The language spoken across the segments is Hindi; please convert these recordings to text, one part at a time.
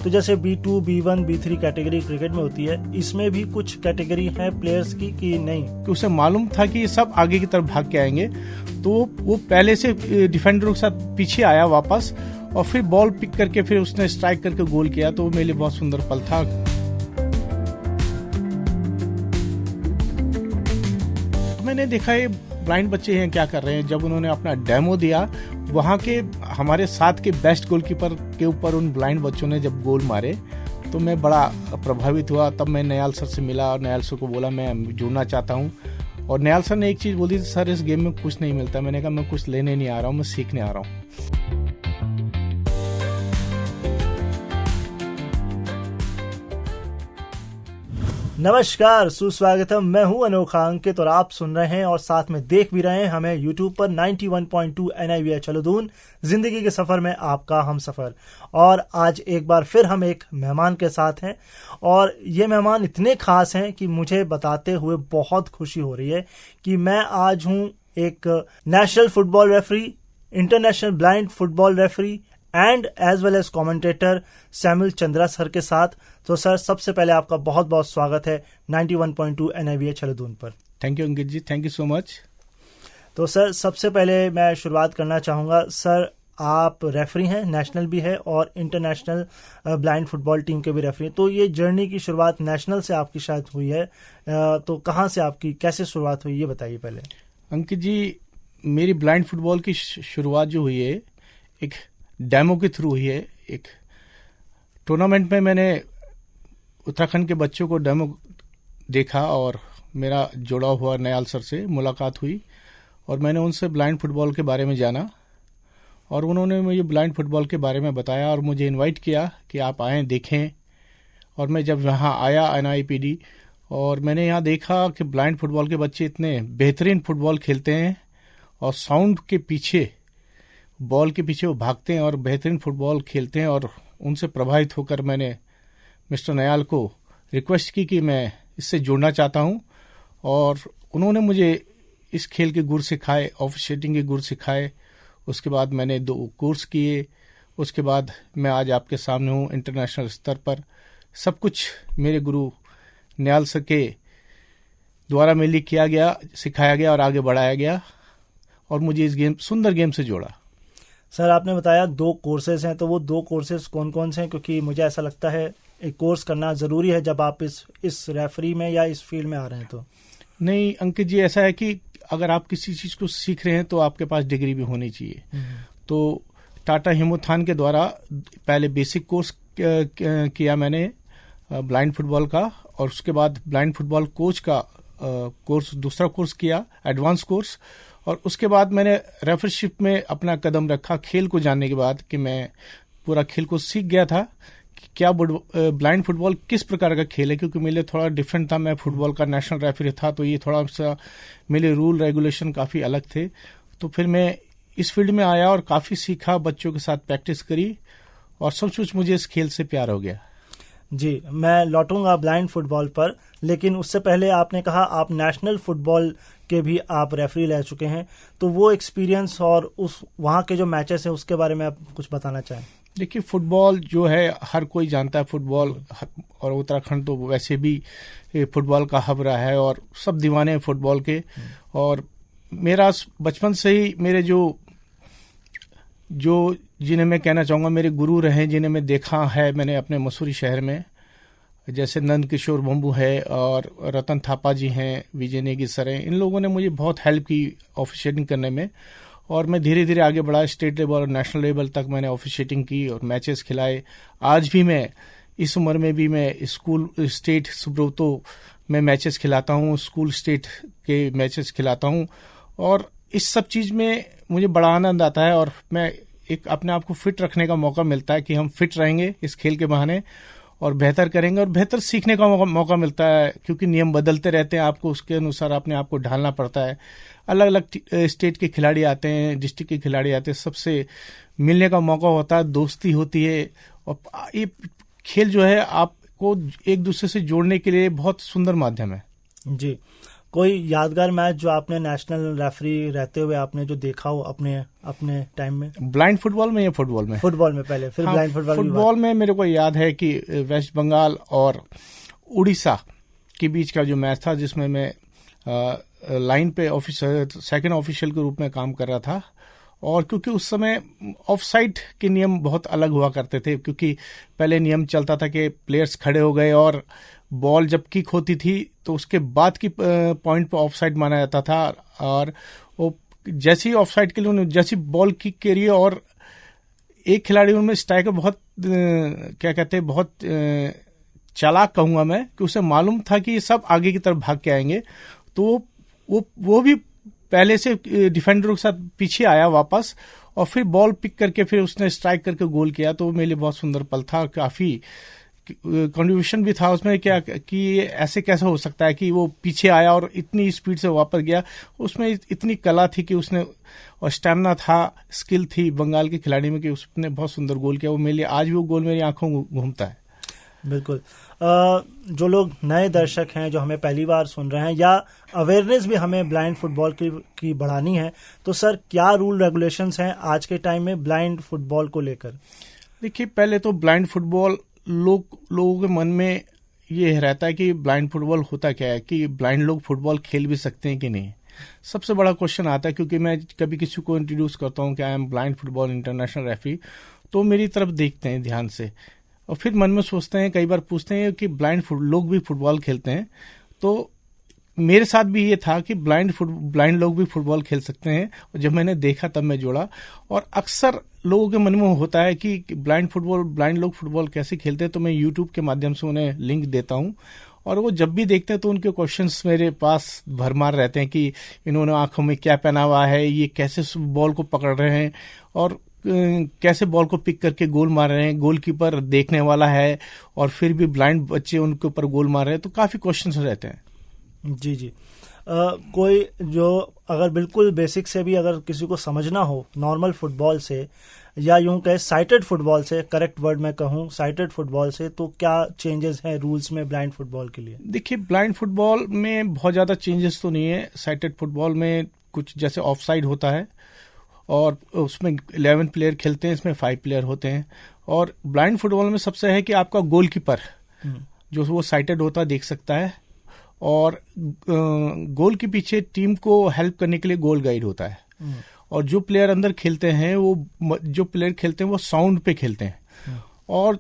तो जैसे B2, B1, B3 category cricket में होती है, इसमें भी कुछ कैटेगरी है प्लेयर्स की कि नहीं? कि उसे मालूम था कि सब आगे की तरफ भाग के आएंगे, तो वो पहले से डिफेंडरों के साथ पीछे आया वापस, और फिर बॉल पिक करके फिर उसने स्ट्राइक करके गोल किया। तो वो मेरे लिए बहुत सुंदर पल था। तो मैंने देखा ये ब्लाइंड बच्चे हैं क्या कर रहे हैं। जब उन्होंने अपना डेमो दिया, वहाँ के हमारे साथ के बेस्ट गोलकीपर के ऊपर उन ब्लाइंड बच्चों ने जब गोल मारे, तो मैं बड़ा प्रभावित हुआ। तब मैं नयाल सर से मिला और नयाल सर को बोला मैं जुड़ना चाहता हूँ। और नयाल सर ने एक चीज़ बोली, सर इस गेम में कुछ नहीं मिलता। मैंने कहा मैं कुछ लेने नहीं आ रहा हूँ, मैं सीखने आ रहा हूँ। नमस्कार, सुस्वागतम। मैं हूं अनोखा अंकित और आप सुन रहे हैं और साथ में देख भी रहे हैं हमें YouTube पर 91.2 NIVI चलदून, जिंदगी के सफर में आपका हम सफर। और आज एक बार फिर हम एक मेहमान के साथ हैं, और ये मेहमान इतने खास हैं कि मुझे बताते हुए बहुत खुशी हो रही है कि मैं आज हूं एक national football referee, international blind football referee and as well as commentator Samuel Chandra sir के साथ। तो सर, सबसे पहले आपका बहुत बहुत स्वागत है 91.2 NIVI चलदून पर। Thank you Ankit ji, thank you so much. तो सर, सबसे पहले मैं शुरुआत करना चाहूँगा। सर, आप रेफरी हैं, नेशनल भी है और इंटरनेशनल ब्लाइंड फुटबॉल टीम के भी रेफरी हैं। तो ये जर्नी की शुरुआत नेशनल से आपकी शायद हुई है, तो कहाँ से आपकी कैसे शुरुआत हुई, ये बताइए पहले। अंकित जी, मेरी ब्लाइंड फुटबॉल की शुरुआत जो हुई है एक डेमो के थ्रू हुई है। एक टूर्नामेंट में मैंने उत्तराखंड के बच्चों को डेमो देखा और मेरा जुड़ा हुआ नयाल सर से मुलाकात हुई और मैंने उनसे ब्लाइंड फुटबॉल के बारे में जाना और उन्होंने मुझे ब्लाइंड फुटबॉल के बारे में बताया और मुझे इनवाइट किया कि आप आएँ देखें। और मैं जब यहाँ आया NIPD और मैंने यहाँ देखा कि ब्लाइंड फुटबॉल के बच्चे इतने बेहतरीन फुटबॉल खेलते हैं और साउंड के पीछे, बॉल के पीछे वो भागते हैं और बेहतरीन फुटबॉल खेलते हैं। और उनसे प्रभावित होकर मैंने मिस्टर नयाल को रिक्वेस्ट की कि मैं इससे जुड़ना चाहता हूं। और उन्होंने मुझे इस खेल के गुर सिखाए, ऑफिशिएटिंग के गुर सिखाए। उसके बाद मैंने 2 कोर्स किए। उसके बाद मैं आज आपके सामने हूं इंटरनेशनल स्तर पर। सब कुछ मेरे गुरु नयाल सर के द्वारा मेरे लिए किया गया, सिखाया गया और आगे बढ़ाया गया और मुझे इस सुंदर गेम से जोड़ा। सर, आपने बताया 2 कोर्सेज हैं, तो वो 2 कोर्सेज कौन कौन से हैं? क्योंकि मुझे ऐसा लगता है एक कोर्स करना ज़रूरी है जब आप इस रेफरी में या इस फील्ड में आ रहे हैं। तो नहीं अंकित जी, ऐसा है कि अगर आप किसी चीज़ को सीख रहे हैं तो आपके पास डिग्री भी होनी चाहिए। तो टाटा हिमोथान के द्वारा पहले बेसिक कोर्स किया मैंने ब्लाइंड फुटबॉल का, और उसके बाद ब्लाइंड फुटबॉल कोच का कोर्स, दूसरा कोर्स किया, एडवांस कोर्स। और उसके बाद मैंने रेफरशिप में अपना कदम रखा खेल को जानने के बाद कि मैं पूरा खेल को सीख गया था कि क्या ब्लाइंड फुटबॉल किस प्रकार का खेल है, क्योंकि मेरे लिए थोड़ा डिफरेंट था। मैं फुटबॉल का नेशनल रेफरी था, तो ये थोड़ा सा मेरे रूल रेगुलेशन काफ़ी अलग थे। तो फिर मैं इस फील्ड में आया और काफ़ी सीखा, बच्चों के साथ प्रैक्टिस करी और सब कुछ मुझे इस खेल से प्यार हो गया। जी, मैं लौटूंगा ब्लाइंड फुटबॉल पर, लेकिन उससे पहले आपने कहा आप नेशनल फुटबॉल के भी आप रेफरी रह चुके हैं, तो वो एक्सपीरियंस और उस वहाँ के जो मैचेस हैं उसके बारे में आप कुछ बताना चाहें। देखिए, फुटबॉल जो है हर कोई जानता है फुटबॉल, और उत्तराखंड तो वैसे भी फुटबॉल का हब रहा है और सब दीवाने हैं फुटबॉल के। और मेरा बचपन से ही मेरे जो जिन्हें मैं कहना चाहूँगा मेरे गुरु रहे, जिन्हें मैं देखा है मैंने अपने मसूरी शहर में, जैसे नंद किशोर बम्बू है और रतन थापा जी हैं, विजय नेगी सर हैं। इन लोगों ने मुझे बहुत हेल्प की ऑफिशिएटिंग करने में और मैं धीरे धीरे आगे बढ़ा। स्टेट लेवल और नेशनल लेवल तक मैंने ऑफिशिएटिंग की और मैचेस खिलाए। आज भी मैं इस उम्र में भी मैं स्कूल स्टेट सुब्रतो में मैचेस खिलाता हूँ, स्कूल स्टेट के मैचेस खिलाता हूँ। और इस सब चीज़ में मुझे बड़ा आनंद आता है और मैं एक अपने आप को फिट रखने का मौका मिलता है कि हम फिट रहेंगे इस खेल के बहाने और बेहतर करेंगे और बेहतर सीखने का मौका मिलता है, क्योंकि नियम बदलते रहते हैं, आपको उसके अनुसार अपने आप को ढालना पड़ता है। अलग अलग स्टेट के खिलाड़ी आते हैं, डिस्ट्रिक्ट के खिलाड़ी आते हैं, सबसे मिलने का मौका होता है, दोस्ती होती है। और ये खेल जो है आपको एक दूसरे से जोड़ने के लिए बहुत सुंदर माध्यम है। जी, कोई यादगार मैच जो आपने नेशनल रेफरी रहते हुए आपने जो देखा हो अपने टाइम में? ब्लाइंड फुटबॉल में या फुटबॉल में? फुटबॉल में पहले, फिर ब्लाइंड फुटबॉल। फुटबॉल में मेरे को याद है कि वेस्ट बंगाल और उड़ीसा के बीच का जो मैच था, जिसमें मैं लाइन पे सेकंड ऑफिशियल के रूप में काम कर रहा था। और क्योंकि उस समय ऑफसाइड के नियम बहुत अलग हुआ करते थे, क्योंकि पहले नियम चलता था कि प्लेयर्स खड़े हो गए और बॉल जब किक होती थी तो उसके बाद की पॉइंट पर ऑफसाइड माना जाता था। और वो जैसे ही ऑफसाइड के लिए उन्होंने जैसी बॉल किक करी और एक खिलाड़ी उनमें स्ट्राइकर बहुत क्या कहते हैं, बहुत चालाक कहूंगा मैं, कि उसे मालूम था कि ये सब आगे की तरफ भाग के आएंगे, तो वो भी पहले से डिफेंडरों के साथ पीछे आया वापस और फिर बॉल पिक करके फिर उसने स्ट्राइक करके गोल किया। तो मेरे लिए बहुत सुंदर पल था और काफी कंट्रीब्यूशन भी था उसमें, क्या कि ऐसे कैसे हो सकता है कि वो पीछे आया और इतनी स्पीड से वापस गया। उसमें इतनी कला थी कि उसने, और स्टैमिना था, स्किल थी बंगाल के खिलाड़ी में, कि उसने बहुत सुंदर गोल किया। वो मेरे लिए आज भी वो गोल मेरी आंखों में घूमता है। बिल्कुल। जो लोग नए दर्शक हैं, जो हमें पहली बार सुन रहे हैं, या अवेयरनेस भी हमें ब्लाइंड फुटबॉल की बढ़ानी है, तो सर क्या रूल रेगुलेशंस हैं आज के टाइम में ब्लाइंड फुटबॉल को लेकर? देखिए, पहले तो ब्लाइंड फुटबॉल लोगों के मन में ये रहता है कि ब्लाइंड फुटबॉल होता क्या है, कि ब्लाइंड लोग फुटबॉल खेल भी सकते हैं कि नहीं। सबसे बड़ा क्वेश्चन आता है, क्योंकि मैं कभी किसी को इंट्रोड्यूस करता हूँ कि I am blind football international referee, तो मेरी तरफ देखते हैं ध्यान से और फिर मन में सोचते हैं, कई बार पूछते हैं कि ब्लाइंड लोग भी फुटबॉल खेलते हैं। तो मेरे साथ भी ये था कि ब्लाइंड लोग भी फुटबॉल खेल सकते हैं, और जब मैंने देखा तब मैं जोड़ा। और अक्सर लोगों के मन में होता है कि ब्लाइंड लोग फुटबॉल कैसे खेलते हैं, तो मैं यूट्यूब के माध्यम से उन्हें लिंक देता हूं, और वो जब भी देखते हैं तो उनके क्वेश्चंस मेरे पास भरमार रहते हैं कि इन्होंने आंखों में क्या पहना हुआ है, ये कैसे बॉल को पकड़ रहे हैं, और कैसे बॉल को पिक करके गोल मार रहे हैं, गोलकीपर देखने वाला है और फिर भी ब्लाइंड बच्चे उनके ऊपर गोल मार रहे हैं। तो काफी क्वेश्चंस रहते हैं। जी जी। कोई जो अगर बिल्कुल बेसिक से भी अगर किसी को समझना हो नॉर्मल फुटबॉल से, या यूं कहे साइटेड फुटबॉल से, करेक्ट वर्ड मैं कहूं साइटेड फुटबॉल से, तो क्या चेंजेस हैं रूल्स में ब्लाइंड फुटबॉल के लिए? देखिए, ब्लाइंड फुटबॉल में बहुत ज्यादा चेंजेस तो नहीं है। साइटेड फुटबॉल में कुछ जैसे ऑफ साइड होता है और उसमें 11 प्लेयर खेलते हैं, इसमें 5 प्लेयर होते हैं। और ब्लाइंड फुटबॉल में सबसे है कि आपका गोलकीपर जो वो साइटेड होता देख सकता है, और गोल के पीछे टीम को हेल्प करने के लिए गोल गाइड होता है। और जो प्लेयर अंदर खेलते हैं वो साउंड पे खेलते हैं। और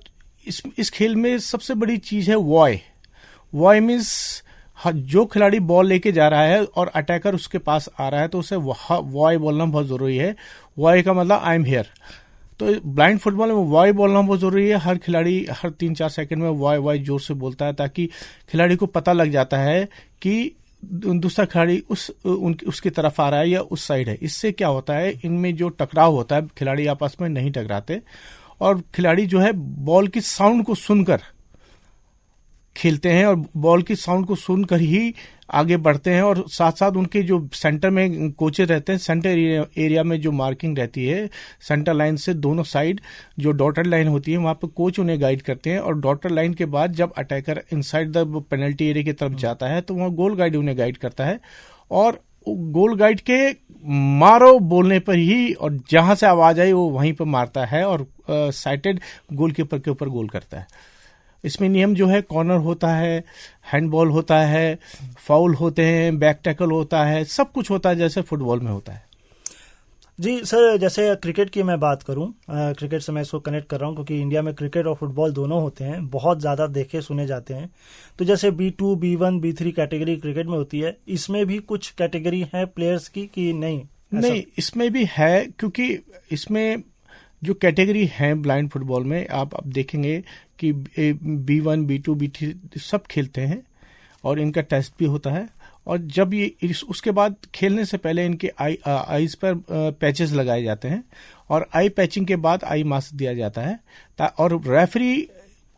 इस खेल में सबसे बड़ी चीज है वॉय मीन्स जो खिलाड़ी बॉल लेके जा रहा है और अटैकर उसके पास आ रहा है तो उसे वॉय बोलना बहुत जरूरी है। वॉय का मतलब आई एम हियर। तो ब्लाइंड फुटबॉल में वॉय बोलना बहुत जरूरी है। हर खिलाड़ी हर 3-4 सेकंड में वॉय जोर से बोलता है, ताकि खिलाड़ी को पता लग जाता है कि दूसरा खिलाड़ी उसकी तरफ आ रहा है या उस साइड है। इससे क्या होता है, इनमें जो टकराव होता है खिलाड़ी आपस में नहीं टकराते, और खिलाड़ी जो है बॉल की साउंड को सुनकर खेलते हैं और बॉल की साउंड को सुनकर ही आगे बढ़ते हैं। और साथ साथ उनके जो सेंटर में कोचेज रहते हैं, सेंटर एरिया में जो मार्किंग रहती है सेंटर लाइन से दोनों साइड जो डॉटेड लाइन होती है, वहां पर कोच उन्हें गाइड करते हैं। और डॉटेड लाइन के बाद जब attacker inside the penalty area की तरफ जाता है तो वहां गोल गाइड उन्हें गाइड करता है, और गोल गाइड के मारो बोलने पर ही और जहां से आवाज आई वो वहीं पर मारता है और साइटेड गोलकीपर के ऊपर गोल करता है। इसमें नियम जो है, कॉर्नर होता है, हैंडबॉल होता है, फाउल होते हैं, बैक टैकल होता है, सब कुछ होता है जैसे फुटबॉल में होता है। जी सर, जैसे क्रिकेट की मैं बात करूं, क्रिकेट से मैं इसको कनेक्ट कर रहा हूं क्योंकि इंडिया में क्रिकेट और फुटबॉल दोनों होते हैं, बहुत ज़्यादा देखे सुने जाते हैं। तो जैसे B2, B1, B3 category cricket में होती है, इसमें भी कुछ कैटेगरी है प्लेयर्स की कि नहीं? नहीं, इसमें भी है, क्योंकि इसमें जो कैटेगरी है ब्लाइंड फुटबॉल में आप देखेंगे कि B1, B2, B3 सब खेलते हैं और इनका टेस्ट भी होता है। और जब ये उसके बाद खेलने से पहले इनके आईज पर पैचेस लगाए जाते हैं और आई पैचिंग के बाद आई मास्क दिया जाता है। और रेफरी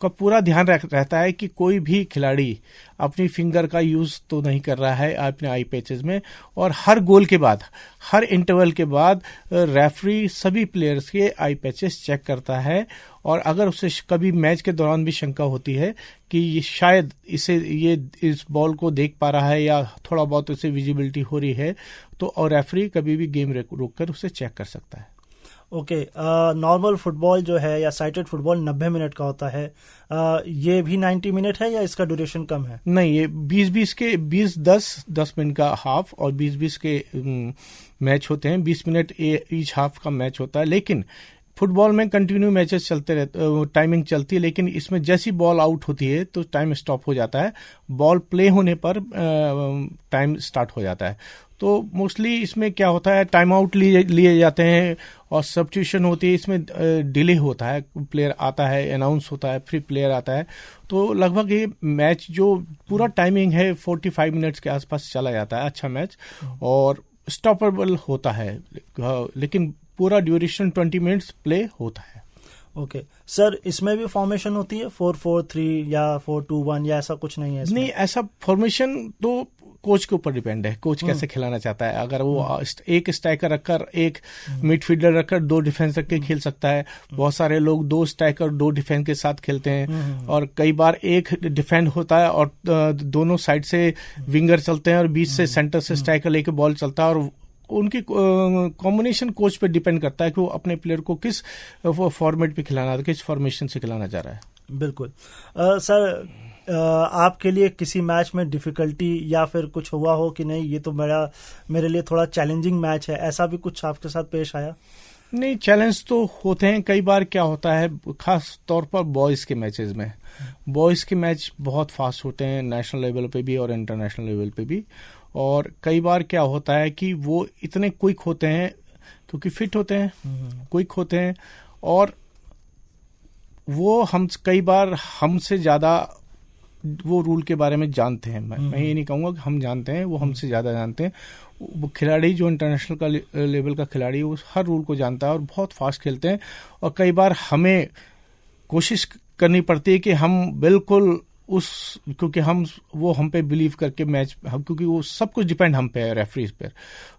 का पूरा ध्यान रहता है कि कोई भी खिलाड़ी अपनी फिंगर का यूज तो नहीं कर रहा है अपने आई पैचेस में, और हर गोल के बाद, हर इंटरवल के बाद रेफरी सभी प्लेयर्स के आई पैचेस चेक करता है, और अगर उसे कभी मैच के दौरान भी शंका होती है कि ये शायद ये इस बॉल को देख पा रहा है या थोड़ा बहुत उसे विजिबिलिटी हो रही है, तो और रेफरी कभी भी गेम रोक कर उसे चेक कर सकता है। ओके, नॉर्मल फुटबॉल जो है या साइटेड फुटबॉल 90 मिनट का होता है, ये भी 90 मिनट है या इसका ड्यूरेशन कम है? नहीं, ये 20-10 मिनट का हाफ और 20-20 के मैच होते हैं। 20 मिनट ईच हाफ का मैच होता है, लेकिन फुटबॉल में कंटिन्यू मैचेस चलते रहते, टाइमिंग चलती है, लेकिन इसमें जैसी बॉल आउट होती है तो टाइम स्टॉप हो जाता है, बॉल प्ले होने पर टाइम स्टार्ट हो जाता है। तो मोस्टली इसमें क्या होता है, टाइम आउट लिए जाते हैं और सब्स्टिट्यूशन होती है, इसमें डिले होता है, प्लेयर आता है, अनाउंस होता है, फिर प्लेयर आता है, तो लगभग ये मैच जो पूरा टाइमिंग है 45 मिनट्स के आसपास चला जाता है, अच्छा मैच, और स्टॉपेबल होता है, लेकिन पूरा ड्यूरेशन 20 मिनट्स प्ले होता है। ओके सर, इसमें भी फॉर्मेशन होती है 4-4-3 या 4-2-1 या ऐसा कुछ नहीं है इसमें? नहीं, ऐसा फॉर्मेशन तो कोच के ऊपर डिपेंड है, कोच कैसे खिलाना चाहता है। अगर वो एक स्ट्राइकर रखकर, एक मिडफील्डर रखकर, 2 डिफेंस रख के खेल सकता है। बहुत सारे लोग 2 स्ट्राइकर 2 डिफेंस के साथ खेलते हैं, और कई बार एक डिफेंड होता है और दोनों साइड से विंगर चलते हैं और बीच से सेंटर से स्ट्राइकर लेके बॉल चलता है, और उनकी कॉम्बिनेशन कोच पे डिपेंड करता है कि वो अपने प्लेयर को किस फॉर्मेट पे खिलाना है, किस फॉर्मेशन से खिलाना चाह रहा है। बिल्कुल। सर, आपके लिए किसी मैच में डिफिकल्टी या फिर कुछ हुआ हो कि नहीं, ये तो मेरे लिए थोड़ा चैलेंजिंग मैच है, ऐसा भी कुछ आपके साथ पेश आया? नहीं, चैलेंज तो होते हैं कई बार। क्या होता है, खास तौर पर बॉयज़ के मैचेस में, बॉयज़ के मैच बहुत फास्ट होते हैं, नेशनल लेवल पे भी और इंटरनेशनल लेवल पे भी, और कई बार क्या होता है कि वो इतने क्विक होते हैं क्योंकि फिट होते हैं, क्विक होते हैं, और वो कई बार हमसे ज़्यादा वो रूल के बारे में जानते हैं। मैं ये नहीं कहूँगा कि हम जानते हैं, वो हमसे ज़्यादा जानते हैं। वो खिलाड़ी जो इंटरनेशनल का लेवल का खिलाड़ी है, वो हर रूल को जानता है और बहुत फास्ट खेलते हैं, और कई बार हमें कोशिश करनी पड़ती है कि हम बिल्कुल क्योंकि हम पे बिलीव करके मैच, क्योंकि वो सब कुछ डिपेंड हम पे है, रेफरीज पे,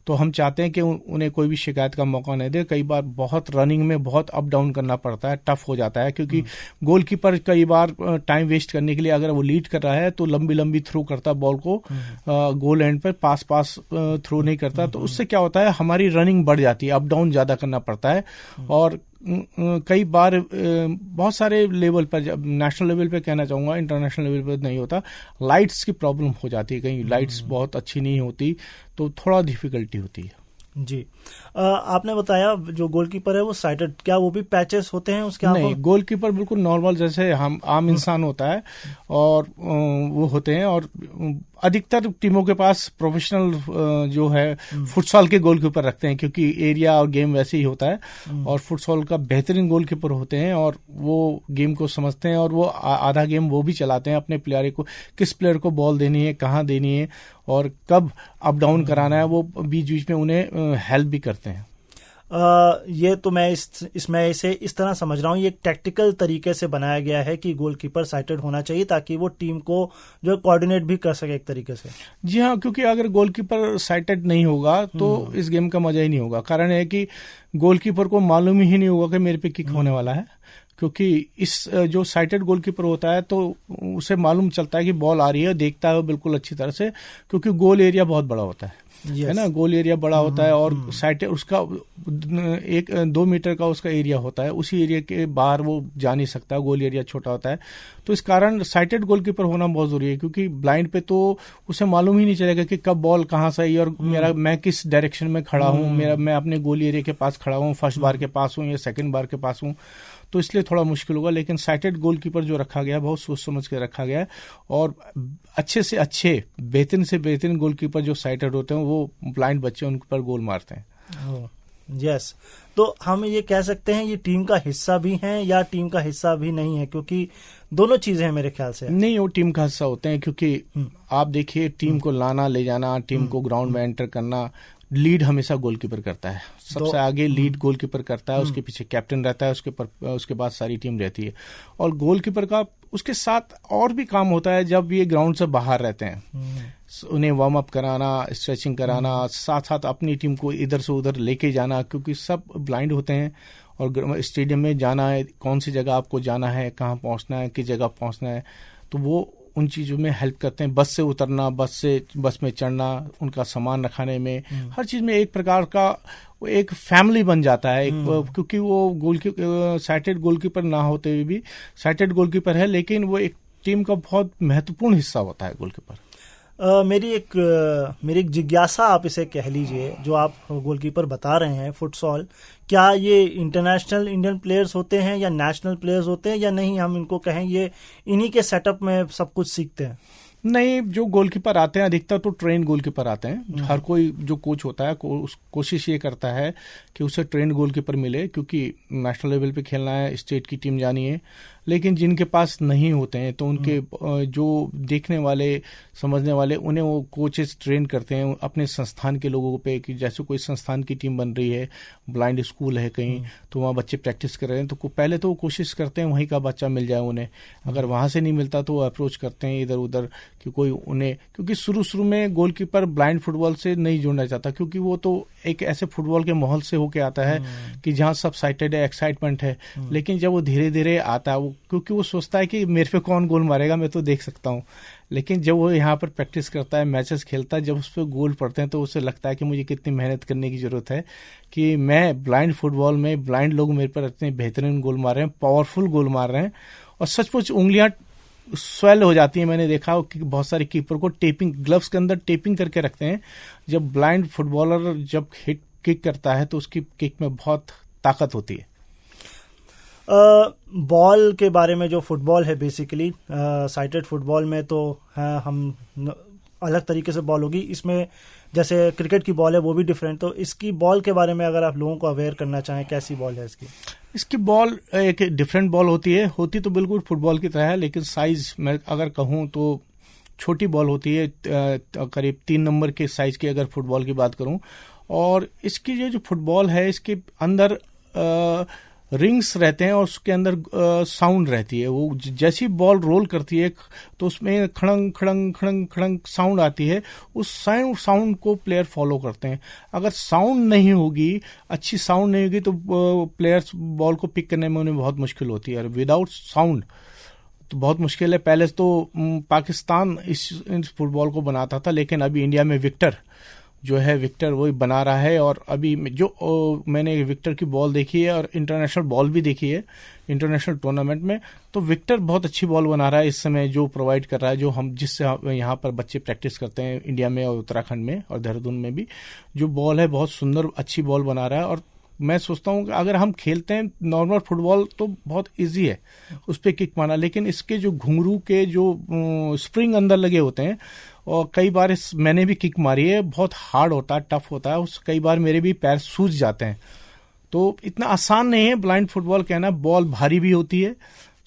तो हम चाहते हैं कि उन्हें कोई भी शिकायत का मौका नहीं दे। कई बार बहुत रनिंग में बहुत अप डाउन करना पड़ता है, टफ हो जाता है, क्योंकि गोलकीपर कई बार टाइम वेस्ट करने के लिए, अगर वो लीड कर रहा है तो लंबी लंबी थ्रो करता बॉल को, गोल एंड पर पास थ्रो नहीं करता, तो उससे क्या होता है, हमारी रनिंग बढ़ जाती है, अप डाउन ज्यादा करना पड़ता है। और कई बार बहुत सारे लेवल पर, नेशनल लेवल पे कहना चाहूँगा, इंटरनेशनल लेवल पर नहीं होता, लाइट्स की प्रॉब्लम हो जाती है, कहीं लाइट्स बहुत अच्छी नहीं होती तो थोड़ा डिफिकल्टी होती है। जी, आपने बताया जो गोलकीपर है वो साइटेड, क्या वो भी पैचेस होते हैं उसके? नहीं, गोलकीपर बिल्कुल नॉर्मल जैसे हम आम इंसान होता है, और वो होते हैं, और अधिकतर टीमों के पास प्रोफेशनल जो है फुटसॉल के गोलकीपर रखते हैं, क्योंकि एरिया और गेम वैसे ही होता है, और फुटसॉल का बेहतरीन गोलकीपर होते हैं, और वो गेम को समझते हैं, और वो आधा गेम वो भी चलाते हैं अपने प्लेयर को, किस प्लेयर को बॉल देनी है, कहाँ देनी है, और कब अप डाउन कराना है, वो बीच बीच में उन्हें हेल्प भी करते हैं। ये तो मैं इसमें इसे इस तरह समझ रहा हूँ, ये एक टैक्टिकल तरीके से बनाया गया है कि गोलकीपर साइटेड होना चाहिए ताकि वो टीम को जो कोऑर्डिनेट भी कर सके एक तरीके से। जी हाँ, क्योंकि अगर गोलकीपर साइटेड नहीं होगा तो इस गेम का मजा ही नहीं होगा। कारण है कि गोलकीपर को मालूम ही नहीं होगा कि मेरे पे किक होने वाला है, क्योंकि इस जो साइटेड गोलकीपर होता है तो उसे मालूम चलता है कि बॉल आ रही है, देखता है वो बिल्कुल अच्छी तरह से, क्योंकि गोल एरिया बहुत बड़ा होता है, है ना, गोल एरिया बड़ा होता है, और साइटेड उसका 1-2 मीटर का उसका एरिया होता है, उसी एरिया के बाहर वो जा नहीं सकता, गोल एरिया छोटा होता है, तो इस कारण साइटेड गोलकीपर होना बहुत जरूरी है, क्योंकि ब्लाइंड पे तो उसे मालूम ही नहीं चलेगा कि कब बॉल कहाँ से आई और मैं किस डायरेक्शन में खड़ा हूँ, मैं अपने गोल एरिया के पास खड़ा हूँ, फर्स्ट बार के पास हूँ या सेकंड बार के पास हूँ, तो इसलिए थोड़ा मुश्किल होगा। लेकिन साइटेड गोलकीपर जो रखा गया है बहुत सोच समझ के रखा गया है, और अच्छे से अच्छे, बेहतरीन से बेहतरीन गोलकीपर जो साइटेड होते हैं वो ब्लाइंड बच्चे उन पर गोल मारते हैं। यस, तो हम ये कह सकते हैं ये टीम का हिस्सा भी हैं या टीम का हिस्सा भी नहीं है, क्योंकि दोनों चीजें हैं मेरे ख्याल से। नहीं, वो टीम का हिस्सा होते हैं, क्योंकि आप देखिए टीम को लाना ले जाना, टीम को ग्राउंड में एंटर करना, लीड हमेशा गोलकीपर करता है, सबसे आगे लीड गोलकीपर करता है, उसके पीछे कैप्टन रहता है, उसके बाद सारी टीम रहती है। और गोलकीपर का उसके साथ और भी काम होता है जब ये ग्राउंड से बाहर रहते हैं, उन्हें वार्म अप कराना, स्ट्रेचिंग कराना, साथ साथ अपनी टीम को इधर से उधर लेके जाना, क्योंकि सब ब्लाइंड होते हैं और स्टेडियम में जाना है, कौन सी जगह आपको जाना है, कहाँ पहुंचना है, किस जगह पहुंचना है, तो वो उन चीज़ों में हेल्प करते हैं। बस से उतरना, बस में चढ़ना, उनका सामान रखाने में, हर चीज़ में एक प्रकार का एक फैमिली बन जाता है। क्योंकि वो साइटेड गोलकीपर ना होते हुए भी साइटेड गोलकीपर है, लेकिन वो एक टीम का बहुत महत्वपूर्ण हिस्सा होता है गोलकीपर। मेरी एक जिज्ञासा आप इसे कह लीजिए, जो आप गोलकीपर बता रहे हैं फुटसॉल, क्या ये इंटरनेशनल इंडियन प्लेयर्स होते हैं या नेशनल प्लेयर्स होते हैं, या नहीं हम इनको कहें ये इन्हीं के सेटअप में सब कुछ सीखते हैं? नहीं, जो गोलकीपर आते हैं अधिकतर तो ट्रेन गोलकीपर आते हैं। हर कोई जो कोच होता है कोशिश ये करता है कि उसे ट्रेन गोलकीपर मिले, क्योंकि नेशनल लेवल पे खेलना है, स्टेट की टीम जानी है। लेकिन जिनके पास नहीं होते हैं तो उनके जो देखने वाले समझने वाले, उन्हें वो कोचेस ट्रेन करते हैं अपने संस्थान के लोगों पे, कि जैसे कोई संस्थान की टीम बन रही है, ब्लाइंड स्कूल है कहीं, तो वहाँ बच्चे प्रैक्टिस कर रहे हैं, तो पहले तो वो कोशिश करते हैं वहीं का बच्चा मिल जाए उन्हें। अगर वहाँ से नहीं मिलता तो वो अप्रोच करते हैं इधर उधर कि कोई उन्हें, क्योंकि शुरू में गोलकीपर ब्लाइंड फुटबॉल से नहीं जुड़ना चाहता, क्योंकि वो तो एक ऐसे फुटबॉल के माहौल से होके आता है कि जहाँ सब साइटेड है, एक्साइटमेंट है। लेकिन जब वो धीरे धीरे आता है, क्योंकि वो सोचता है कि मेरे पे कौन गोल मारेगा, मैं तो देख सकता हूँ। लेकिन जब वो यहाँ पर प्रैक्टिस करता है, मैचेस खेलता है, जब उस पर गोल पड़ते हैं तो उसे लगता है कि मुझे कितनी मेहनत करने की जरूरत है, कि मैं ब्लाइंड फुटबॉल में ब्लाइंड लोग मेरे पर इतने बेहतरीन गोल मार रहे हैं, पावरफुल गोल मार रहे हैं, और सचमुच उंगलियां स्वेल हो जाती है। मैंने देखा कि बहुत सारे कीपर को टेपिंग, ग्लव्स के अंदर टेपिंग करके रखते हैं। जब ब्लाइंड फुटबॉलर जब हिट किक करता है तो उसकी किक में बहुत ताकत होती है। बॉल के बारे में, जो फुटबॉल है बेसिकली साइटेड फुटबॉल में तो हम अलग तरीके से बॉल होगी, इसमें जैसे क्रिकेट की बॉल है वो भी डिफरेंट, तो इसकी बॉल के बारे में अगर आप लोगों को अवेयर करना चाहें, कैसी बॉल है इसकी? इसकी बॉल एक डिफरेंट बॉल होती तो बिल्कुल फुटबॉल की तरह है, लेकिन साइज मैं अगर कहूँ तो छोटी बॉल होती है, करीब 3 नंबर के साइज की अगर फुटबॉल की बात करूँ। और इसकी जो फुटबॉल है, इसके अंदर रिंग्स रहते हैं और उसके अंदर साउंड रहती है। वो जैसी बॉल रोल करती है तो उसमें खड़ंग खड़ंग खड़ंग खड़ंग साउंड आती है। उस साउंड को प्लेयर फॉलो करते हैं। अगर साउंड नहीं होगी, अच्छी साउंड नहीं होगी, तो प्लेयर्स बॉल को पिक करने में उन्हें बहुत मुश्किल होती है। और विदाउट साउंड तो बहुत मुश्किल है। पहले तो पाकिस्तान इस फुटबॉल को बनाता था, लेकिन अभी इंडिया में विक्टर वही बना रहा है। और अभी जो मैंने विक्टर की बॉल देखी है और इंटरनेशनल बॉल भी देखी है इंटरनेशनल टूर्नामेंट में, तो विक्टर बहुत अच्छी बॉल बना रहा है इस समय, जो प्रोवाइड कर रहा है, जो हम जिससे यहाँ पर बच्चे प्रैक्टिस करते हैं इंडिया में और उत्तराखंड में और देहरादून में भी। जो बॉल है बहुत सुंदर अच्छी बॉल बना रहा है। और मैं सोचता हूँ कि अगर हम खेलते हैं नॉर्मल फुटबॉल तो बहुत इजी है उस पर किक मारना, लेकिन इसके जो घुंघरू के जो स्प्रिंग अंदर लगे होते हैं, और कई बार मैंने भी किक मारी है, बहुत हार्ड होता है, टफ होता है, कई बार मेरे भी पैर सूज जाते हैं। तो इतना आसान नहीं है ब्लाइंड फुटबॉल कहना। बॉल भारी भी होती है,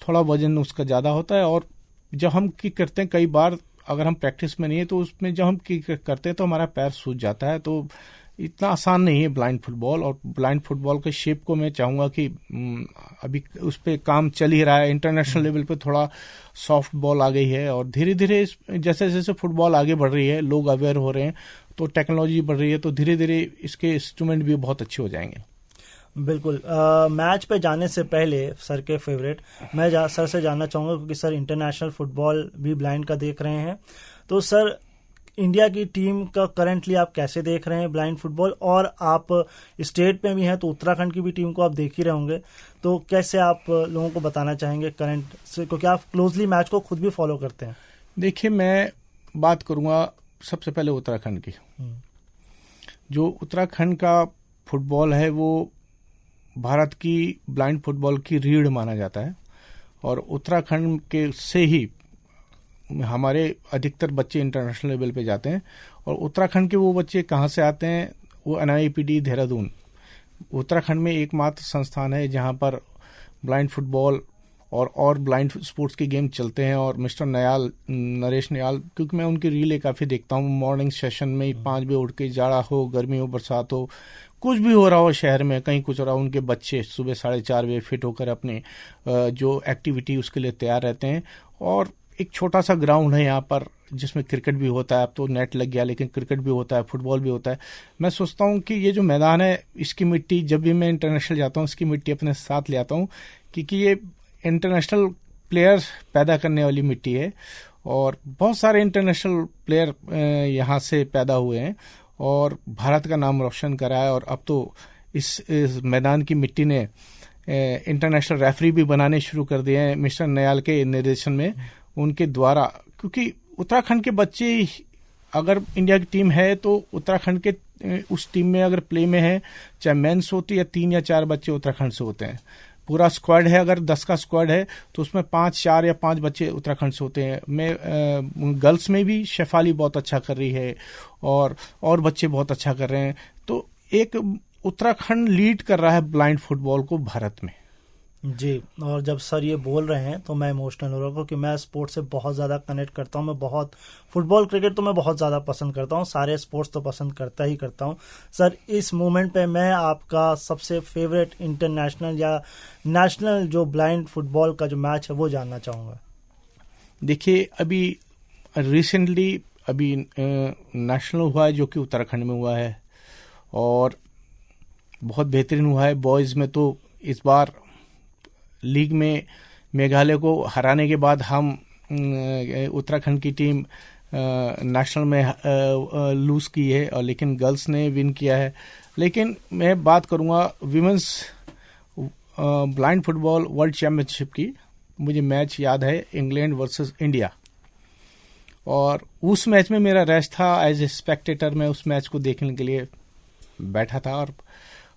थोड़ा वजन उसका ज़्यादा होता है। और जब हम किक करते हैं, कई बार अगर हम प्रैक्टिस में नहीं है तो उसमें जब हम किक करते हैं तो हमारा पैर सूज जाता है। तो इतना आसान नहीं है ब्लाइंड फुटबॉल। और ब्लाइंड फुटबॉल के शेप को मैं चाहूँगा कि अभी उस पर काम चल ही रहा है। इंटरनेशनल लेवल पे थोड़ा सॉफ्ट बॉल आ गई है, और धीरे धीरे जैसे जैसे फुटबॉल आगे बढ़ रही है, लोग अवेयर हो रहे हैं, तो टेक्नोलॉजी बढ़ रही है, तो धीरे धीरे इसके इंस्ट्रूमेंट भी बहुत अच्छे हो जाएंगे। बिल्कुल। मैच पे जाने से पहले सर के फेवरेट, मैं सर से जानना चाहूँगा, क्योंकि सर इंटरनेशनल फुटबॉल भी ब्लाइंड का देख रहे हैं, तो सर इंडिया की टीम का करंटली आप कैसे देख रहे हैं ब्लाइंड फुटबॉल? और आप स्टेट में भी हैं तो उत्तराखंड की भी टीम को आप देख ही रहे होंगे, तो कैसे आप लोगों को बताना चाहेंगे करंट से, क्योंकि आप क्लोजली मैच को खुद भी फॉलो करते हैं? देखिए, मैं बात करूंगा सबसे पहले उत्तराखंड की। जो उत्तराखंड का फुटबॉल है वो भारत की ब्लाइंड फुटबॉल की रीढ़ माना जाता है। और उत्तराखंड के से ही हमारे अधिकतर बच्चे इंटरनेशनल लेवल पे जाते हैं। और उत्तराखंड के वो बच्चे कहाँ से आते हैं? वो NIPD देहरादून उत्तराखंड में एकमात्र संस्थान है जहाँ पर ब्लाइंड फुटबॉल और ब्लाइंड स्पोर्ट्स के गेम चलते हैं। और मिस्टर नरेश नयाल, क्योंकि मैं उनकी रीलें काफ़ी देखता हूँ मॉर्निंग सेशन में, 5 बजे उठ के, जाड़ा हो, गर्मी हो, बरसात हो, कुछ भी हो रहा हो शहर में, कहीं कुछ हो रहा हो, उनके बच्चे सुबह 4:30 बजे फिट होकर अपने जो एक्टिविटी उसके लिए तैयार रहते हैं। और एक छोटा सा ग्राउंड है यहाँ पर जिसमें क्रिकेट भी होता है, अब तो नेट लग गया, लेकिन क्रिकेट भी होता है, फुटबॉल भी होता है। मैं सोचता हूँ कि ये जो मैदान है, इसकी मिट्टी, जब भी मैं इंटरनेशनल जाता हूँ इसकी मिट्टी अपने साथ ले आता हूँ, क्योंकि ये इंटरनेशनल प्लेयर पैदा करने वाली मिट्टी है। और बहुत सारे इंटरनेशनल प्लेयर यहाँ से पैदा हुए हैं और भारत का नाम रोशन करा है। और अब तो इस मैदान की मिट्टी ने इंटरनेशनल रेफरी भी बनाने शुरू कर दिए हैं मिस्टर नयाल के निर्देशन में, उनके द्वारा। क्योंकि उत्तराखंड के बच्चे, अगर इंडिया की टीम है तो उत्तराखंड के उस टीम में अगर प्ले में है, चाहे मेंस होती है, 3 या 4 बच्चे उत्तराखंड से होते हैं। पूरा स्क्वाड है, अगर 10 का स्क्वाड है तो उसमें 4 या 5 बच्चे उत्तराखंड से होते हैं। मैं गर्ल्स में भी शेफाली बहुत अच्छा कर रही है और बच्चे बहुत अच्छा कर रहे हैं। तो एक उत्तराखंड लीड कर रहा है ब्लाइंड फुटबॉल को भारत में। जी, और जब सर ये बोल रहे हैं तो मैं इमोशनल हो रहा हूँ, क्योंकि मैं स्पोर्ट्स से बहुत ज़्यादा कनेक्ट करता हूँ। मैं बहुत फुटबॉल, क्रिकेट तो मैं बहुत ज़्यादा पसंद करता हूँ, सारे स्पोर्ट्स तो पसंद करता ही करता हूँ। सर, इस मोमेंट पे मैं आपका सबसे फेवरेट इंटरनेशनल या नेशनल जो ब्लाइंड फुटबॉल का जो मैच है वो जानना चाहूँगा। देखिए, अभी रिसेंटली नेशनल हुआ है जो कि उत्तराखंड में हुआ है और बहुत बेहतरीन हुआ है। बॉयज़ में तो इस बार लीग में मेघालय को हराने के बाद हम उत्तराखंड की टीम नेशनल में लूज़ की है, और लेकिन गर्ल्स ने विन किया है। लेकिन मैं बात करूंगा women's blind football world championship की। मुझे मैच याद है, इंग्लैंड वर्सेस इंडिया, और उस मैच में मेरा रैश था एज ए स्पेक्टेटर। मैं उस मैच को देखने के लिए बैठा था और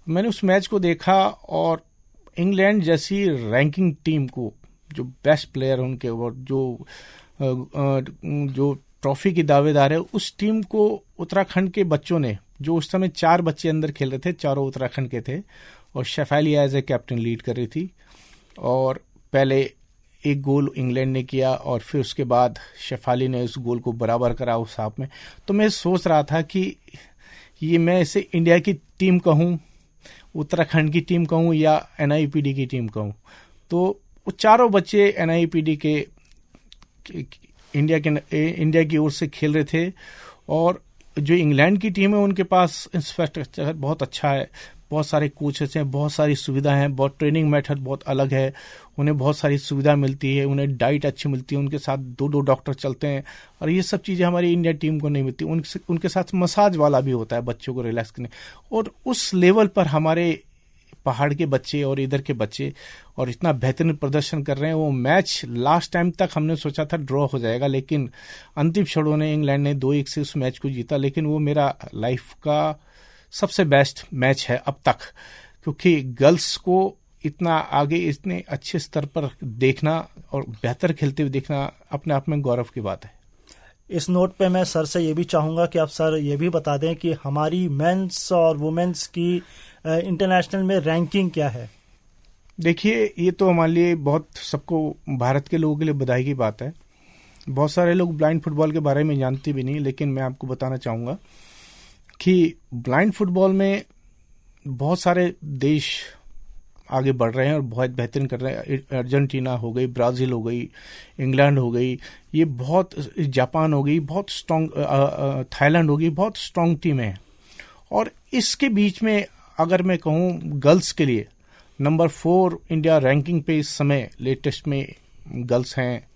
मैंने उस मैच को देखा, और इंग्लैंड जैसी रैंकिंग टीम को, जो बेस्ट प्लेयर उनके और जो ट्रॉफी की दावेदार है, उस टीम को उत्तराखंड के बच्चों ने, जो उस समय 4 बच्चे अंदर खेल रहे थे, चारों उत्तराखंड के थे, और Shefali as a captain lead कर रही थी। और पहले एक गोल इंग्लैंड ने किया और फिर उसके बाद शेफाली ने उस गोल को बराबर करा उस हाफ में। तो मैं सोच रहा था कि ये मैं इसे इंडिया की टीम कहूँ, उत्तराखंड की टीम कहूँ, या NIPD की टीम कहूँ। तो वो चारों बच्चे NIPD के इंडिया की ओर से खेल रहे थे, और जो इंग्लैंड की टीम है उनके पास इंफ्रास्ट्रक्चर बहुत अच्छा है, बहुत सारे कोचेस हैं, बहुत सारी सुविधाएं हैं, बहुत ट्रेनिंग मेथड बहुत अलग है, उन्हें बहुत सारी सुविधा मिलती है, उन्हें डाइट अच्छी मिलती है, उनके साथ 2 डॉक्टर चलते हैं, और ये सब चीज़ें हमारी इंडिया टीम को नहीं मिलती। उनके साथ मसाज वाला भी होता है बच्चों को रिलैक्स करने। और उस लेवल पर हमारे पहाड़ के बच्चे और इधर के बच्चे और इतना बेहतरीन प्रदर्शन कर रहे हैं। वो मैच लास्ट टाइम तक हमने सोचा था ड्रॉ हो जाएगा, लेकिन अंतिम क्षणों ने इंग्लैंड ने 2-1 से उस मैच को जीता। लेकिन वो मेरा लाइफ का सबसे बेस्ट मैच है अब तक, क्योंकि गर्ल्स को इतना आगे, इतने अच्छे स्तर पर देखना और बेहतर खेलते हुए देखना अपने आप में गौरव की बात है। इस नोट पे मैं सर से ये भी चाहूँगा कि आप सर ये भी बता दें कि हमारी मेंस और वुमेन्स की इंटरनेशनल में रैंकिंग क्या है। देखिए, ये तो हमारे लिए बहुत, सबको, भारत के लोगों के लिए बधाई की बात है। बहुत सारे लोग ब्लाइंड फुटबॉल के बारे में जानते भी नहीं, लेकिन मैं आपको बताना चाहूँगा कि ब्लाइंड फुटबॉल में बहुत सारे देश आगे बढ़ रहे हैं और बहुत बेहतरीन कर रहे हैं। अर्जेंटीना हो गई, ब्राज़ील हो गई, इंग्लैंड हो गई, ये बहुत, जापान हो गई, बहुत स्ट्रॉन्ग, थाईलैंड हो गई, बहुत स्ट्रॉन्ग टीम है। और इसके बीच में अगर मैं कहूँ गर्ल्स के लिए नंबर 4 इंडिया रैंकिंग पे इस समय लेटेस्ट में गर्ल्स हैं,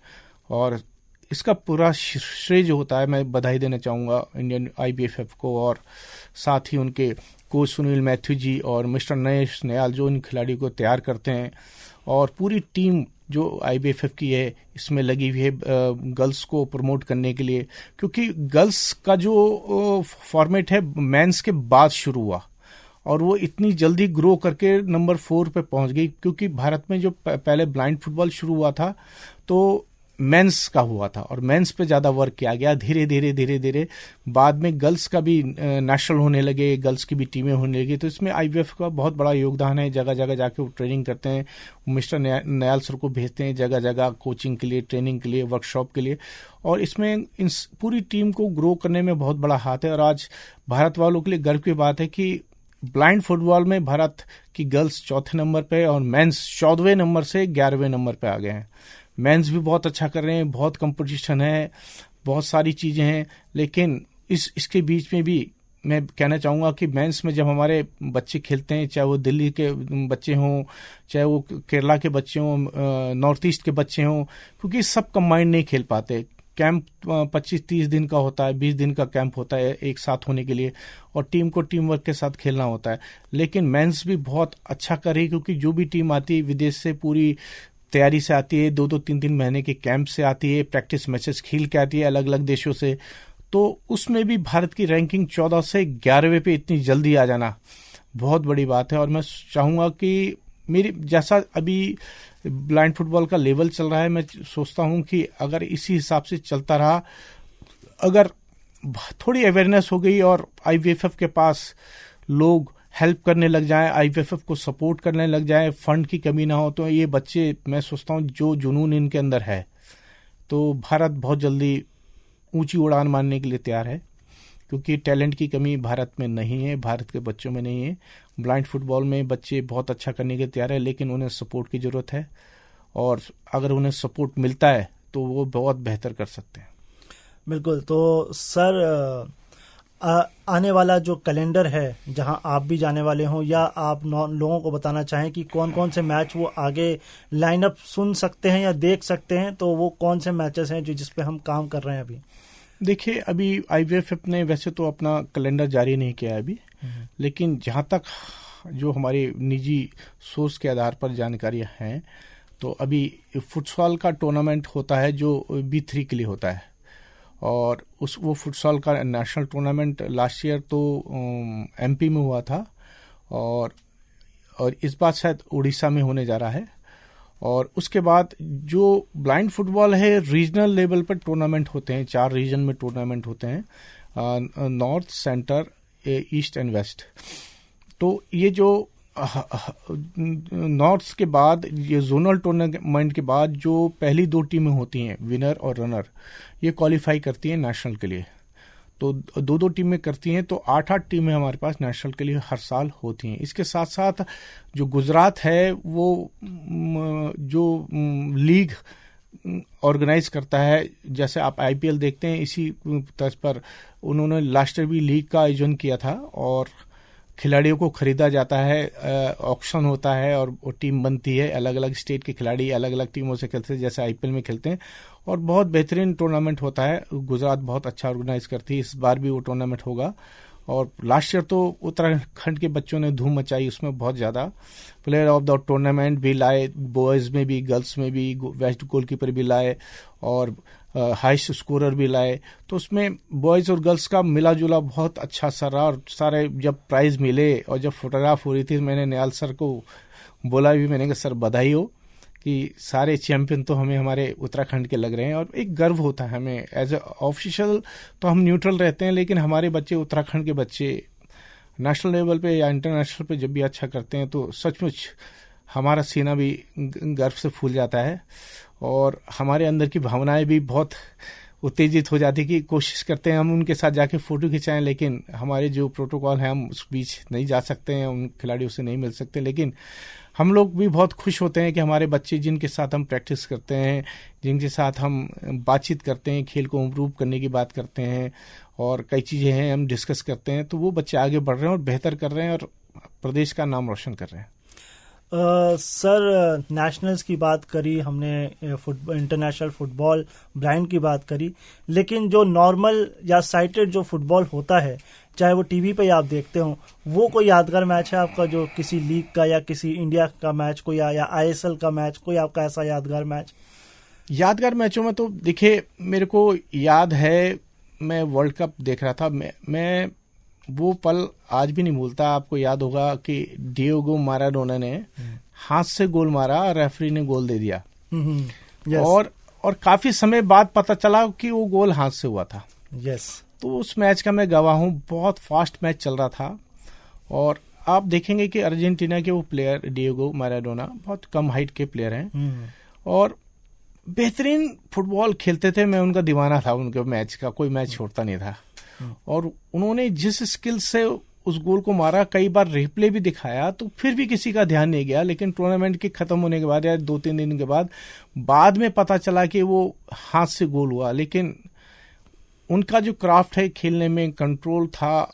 और इसका पूरा श्रेय जो होता है मैं बधाई देना चाहूँगा इंडियन IBFF को, और साथ ही उनके कोच सुनील मैथ्यू जी और मिस्टर नरेश नयाल जो इन खिलाड़ियों को तैयार करते हैं, और पूरी टीम जो IBFF की है इसमें लगी हुई है गर्ल्स को प्रमोट करने के लिए। क्योंकि गर्ल्स का जो फॉर्मेट है मेंस के बाद शुरू हुआ, और वो इतनी जल्दी ग्रो करके नंबर 4 पे पहुंच गई। क्योंकि भारत में जो पहले ब्लाइंड फुटबॉल शुरू हुआ था, तो मेंस का हुआ था और मेंस पे ज़्यादा वर्क किया गया। धीरे धीरे बाद में गर्ल्स का भी नेशनल होने लगे, गर्ल्स की भी टीमें होने लगी। तो इसमें आईवीएफ का बहुत बड़ा योगदान है। जगह जगह जाके वो ट्रेनिंग करते हैं, मिस्टर नयाल सर को भेजते हैं जगह जगह कोचिंग के लिए, ट्रेनिंग के लिए, वर्कशॉप के लिए। और इसमें इन पूरी टीम को ग्रो करने में बहुत बड़ा हाथ है। और आज भारत वालों के लिए गर्व की बात है कि ब्लाइंड फुटबॉल में भारत की गर्ल्स 4थे नंबर पे और मेंस 14वें नंबर से 11वें नंबर पे आ गए हैं। मेंस भी बहुत अच्छा कर रहे हैं, बहुत कंपटीशन है, बहुत सारी चीजें हैं। लेकिन इसके बीच में भी मैं कहना चाहूंगा कि मेंस में जब हमारे बच्चे खेलते हैं, चाहे वो दिल्ली के बच्चे हों, चाहे वो केरला के बच्चे हों, नॉर्थ ईस्ट के बच्चे हों, क्योंकि सब कंबाइंड नहीं खेल पाते। कैंप 25-30 दिन का होता है, 20 दिन का कैंप होता है एक साथ होने के लिए, और टीम को टीम वर्क के साथ खेलना होता है। लेकिन मेंस भी बहुत अच्छा कर रही है, क्योंकि जो भी टीम आती है विदेश से पूरी तैयारी से आती है, 2-3 महीने के कैंप से आती है, प्रैक्टिस मैचेस खेल के आती है अलग अलग देशों से। तो उसमें भी भारत की रैंकिंग 14 से 11वें पे इतनी जल्दी आ जाना बहुत बड़ी बात है। और मैं चाहूँगा कि मेरी जैसा अभी ब्लाइंड फुटबॉल का लेवल चल रहा है, मैं सोचता हूँ कि अगर इसी हिसाब से चलता रहा, अगर थोड़ी अवेयरनेस हो गई और आईवीएफएफ के पास लोग हेल्प करने लग जाएं, आईवीएफएफ को सपोर्ट करने लग जाएं, फंड की कमी ना हो, तो ये बच्चे, मैं सोचता हूँ जो जुनून इनके अंदर है, तो भारत बहुत जल्दी ऊंची उड़ान मारने के लिए तैयार है। क्योंकि टैलेंट की कमी भारत में नहीं है, भारत के बच्चों में नहीं है। ब्लाइंड फुटबॉल में बच्चे बहुत अच्छा करने के लिए तैयार है, लेकिन उन्हें सपोर्ट की ज़रूरत है। और अगर उन्हें सपोर्ट मिलता है तो वो बहुत बेहतर कर सकते हैं। बिल्कुल। तो सर, आने वाला जो कैलेंडर है, जहां आप भी जाने वाले हों, या आप लोगों को बताना चाहें कि कौन कौन से मैच वो आगे लाइनअप सुन सकते हैं या देख सकते हैं, तो वो कौन से मैचेस हैं जो जिस पे हम काम कर रहे हैं अभी? देखिए, अभी आईवीएफएफ ने वैसे तो अपना कैलेंडर जारी नहीं किया है अभी, लेकिन जहां तक जो हमारी निजी सोर्स के आधार पर जानकारियां हैं, तो अभी फुटसॉल का टूर्नामेंट होता है जो B3 के लिए होता है। और वो फुटसॉल का नेशनल टूर्नामेंट लास्ट ईयर तो एमपी में हुआ था, और इस बार शायद उड़ीसा में होने जा रहा है। और उसके बाद जो ब्लाइंड फुटबॉल है, रीजनल लेवल पर टूर्नामेंट होते हैं, 4 रीजन में टूर्नामेंट होते हैं, north, centre, east and west. तो ये जो नॉर्थ के बाद, ये जोनल टूर्नामेंट के बाद जो पहली 2 टीमें होती हैं, विनर और रनर, ये क्वालिफाई करती हैं नेशनल के लिए। तो 2 टीमें करती हैं, तो 8 टीमें हमारे पास नेशनल के लिए हर साल होती हैं। इसके साथ साथ जो गुजरात है, वो जो लीग ऑर्गेनाइज करता है, जैसे आप आईपीएल देखते हैं, इसी तर्ज पर उन्होंने लास्ट ईयर भी लीग का आयोजन किया था, और खिलाड़ियों को खरीदा जाता है, ऑक्शन होता है, और वो टीम बनती है। अलग अलग स्टेट के खिलाड़ी अलग अलग टीमों से खेलते हैं, जैसे आईपीएल में खेलते हैं, और बहुत बेहतरीन टूर्नामेंट होता है। गुजरात बहुत अच्छा ऑर्गेनाइज करती है, इस बार भी वो टूर्नामेंट होगा। और लास्ट ईयर तो उत्तराखंड के बच्चों ने धूम मचाई, उसमें बहुत ज़्यादा प्लेयर ऑफ द टूर्नामेंट भी लाए, बॉयज़ में भी, गर्ल्स में भी, बेस्ट गोलकीपर भी लाए, और हाईएस्ट स्कोरर भी लाए। तो उसमें बॉयज़ और गर्ल्स का मिला जुला बहुत अच्छा सा रहा। और सारे जब प्राइज़ मिले और जब फोटोग्राफ हो रही थी, मैंने नयाल सर को बोला भी, मैंने कहा सर बधाई हो कि सारे चैंपियन तो हमें हमारे उत्तराखंड के लग रहे हैं। और एक गर्व होता है हमें, एज ए ऑफिशियल तो हम न्यूट्रल रहते हैं, लेकिन हमारे बच्चे, उत्तराखंड के बच्चे नेशनल लेवल पे या इंटरनेशनल पे जब भी अच्छा करते हैं, तो सचमुच हमारा सीना भी गर्व से फूल जाता है, और हमारे अंदर की भावनाएं भी बहुत उत्तेजित हो जाती कि कोशिश करते हैं हम उनके साथ जाके फ़ोटो खिंचाएं, लेकिन हमारे जो प्रोटोकॉल हैं, हम उस बीच नहीं जा सकते हैं, उन खिलाड़ियों से नहीं मिल सकते। लेकिन हम लोग भी बहुत खुश होते हैं कि हमारे बच्चे, जिनके साथ हम प्रैक्टिस करते हैं, जिनके साथ हम बातचीत करते हैं, खेल को इम्प्रूव करने की बात करते हैं, और कई चीज़ें हैं हम डिस्कस करते हैं, तो वो बच्चे आगे बढ़ रहे हैं और बेहतर कर रहे हैं, और प्रदेश का नाम रोशन कर रहे हैं। सर, नेशनल्स की बात करी हमने, इंटरनेशनल फुटबॉल, ब्लाइंड की बात करी, लेकिन जो नॉर्मल या साइटेड जो फुटबॉल होता है, चाहे वो टीवी पे आप देखते हो, वो कोई यादगार मैच है आपका, जो किसी लीग का या किसी इंडिया का मैच कोई, या आईएसएल का मैच, कोई आपका ऐसा यादगार मैच? यादगार मैचों में तो देखिए, मेरे को याद है, मैं वर्ल्ड कप देख रहा था, मैं वो पल आज भी नहीं भूलता। आपको याद होगा कि डिएगो माराडोना ने हाथ से गोल मारा, रेफरी ने गोल दे दिया। और काफी समय बाद पता चला कि वो गोल हाथ से हुआ था। यस। तो उस मैच का मैं गवाह हूँ। बहुत फास्ट मैच चल रहा था और आप देखेंगे कि अर्जेंटीना के वो प्लेयर डिएगो मैराडोना बहुत कम हाइट के प्लेयर हैं और बेहतरीन फुटबॉल खेलते थे। मैं उनका दीवाना था, उनके मैच का कोई मैच छोड़ता नहीं था। और उन्होंने जिस स्किल से उस गोल को मारा, कई बार रिप्ले भी दिखाया तो फिर भी किसी का ध्यान नहीं गया। लेकिन टूर्नामेंट के खत्म होने के बाद या 2-3 दिन के बाद में पता चला कि वो हाथ से गोल हुआ। लेकिन उनका जो क्राफ्ट है खेलने में, कंट्रोल था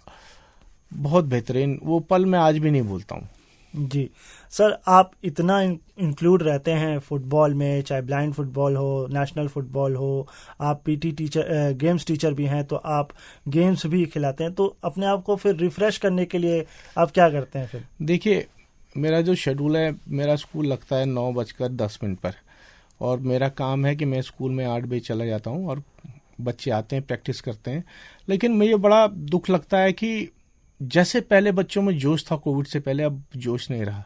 बहुत बेहतरीन। वो पल मैं आज भी नहीं भूलता हूँ। जी सर, आप इतना इंक्लूड रहते हैं फुटबॉल में, चाहे ब्लाइंड फुटबॉल हो, नेशनल फुटबॉल हो, आप पीटी टीचर, गेम्स टीचर भी हैं, तो आप गेम्स भी खिलाते हैं। तो अपने आप को फिर रिफ्रेश करने के लिए आप क्या करते हैं फिर? देखिए, मेरा जो शेड्यूल है, मेरा स्कूल लगता है 9:10 पर और मेरा काम है कि मैं स्कूल में 8 बजे चला जाता हूँ और बच्चे आते हैं, प्रैक्टिस करते हैं। लेकिन मुझे बड़ा दुख लगता है कि जैसे पहले बच्चों में जोश था कोविड से पहले, अब जोश नहीं रहा।